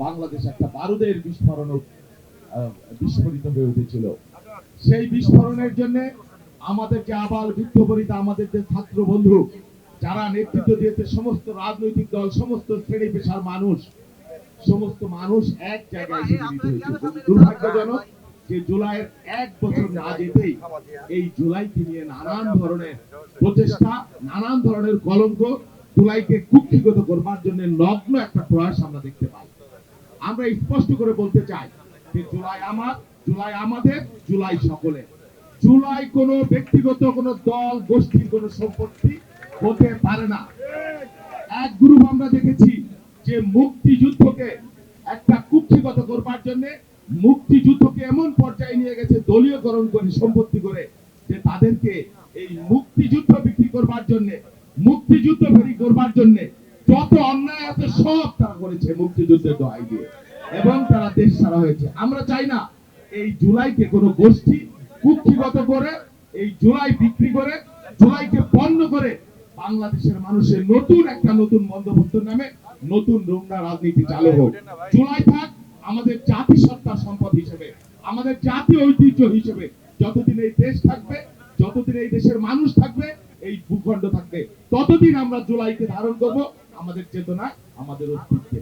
বাংলাদেশ একটা বারুদের বিস্ফোরিত হয়ে উঠেছিল। সেই বিস্ফোরণের জন্য আমাদের যে আবাল বৃদ্ধ বনিতা, আমাদের যে ছাত্র বন্ধু যারা নেতৃত্ব দিয়েছে, সমস্ত রাজনৈতিক দল, সমস্ত শ্রেণী পেশার মানুষ, সমস্ত মানুষ এক জায়গায় মিলিত হয়েছে। দুর্ভাগ্যজনক যে জুলাইয়ের 1 বছর না যেতেই এই জুলাইকে নিয়ে নানান ধরনের প্রচেষ্টা, নানান ধরনের কলঙ্ক, জুলাইকে কুক্ষিগত করবার জন্য নগ্ন একটা প্রয়াস আমরা দেখতে পাই। আমরা স্পষ্ট করে বলতে চাই যে জুলাই আমার, জুলাই আমাদের, জুলাই সকলের। জুলাই কোনো ব্যক্তিগত, কোনো দল গোষ্ঠীর কোনো সম্পত্তি হতে পারে না। এক গ্রুপ আমরা দেখেছি যে মুক্তিযুদ্ধকে একটা কুক্ষিগত করবার জন্য মুক্তিযুদ্ধকে এমন পর্যায়ে নিয়ে গেছে দলীয়করণ করে, সম্পত্তি করে, যে তাদেরকে এই মুক্তিযুদ্ধ বিক্রি করবার জন্য, মুক্তিযুদ্ধ বিক্রি করবার জন্য যত অন্যায় আছে সব তারা করেছে মুক্তিযুদ্ধের দোহাই দিয়ে, এবং তারা দেশ ছাড়া হয়েছে। আমরা চাই না এই জুলাইকে কোনো গোষ্ঠী কুক্ষিগত করে, এই জুলাই বিক্রি করে, জুলাইকে পণ্য করে বাংলাদেশের মানুষের নতুন বন্দোবস্তের নামে নতুন নোংরা রাজনীতি চালু হোক। জুলাই থাক আমাদের জাতিসত্তার সম্পদ হিসেবে, আমাদের জাতীয় ঐতিহ্য হিসেবে। যতদিন এই দেশ থাকবে, যতদিন এই দেশের মানুষ থাকবে, এই ভূখণ্ড থাকবে, ততদিন আমরা জুলাইকে ধারণ করব আমাদের চেতনায়, আমাদের অস্তিত্বে।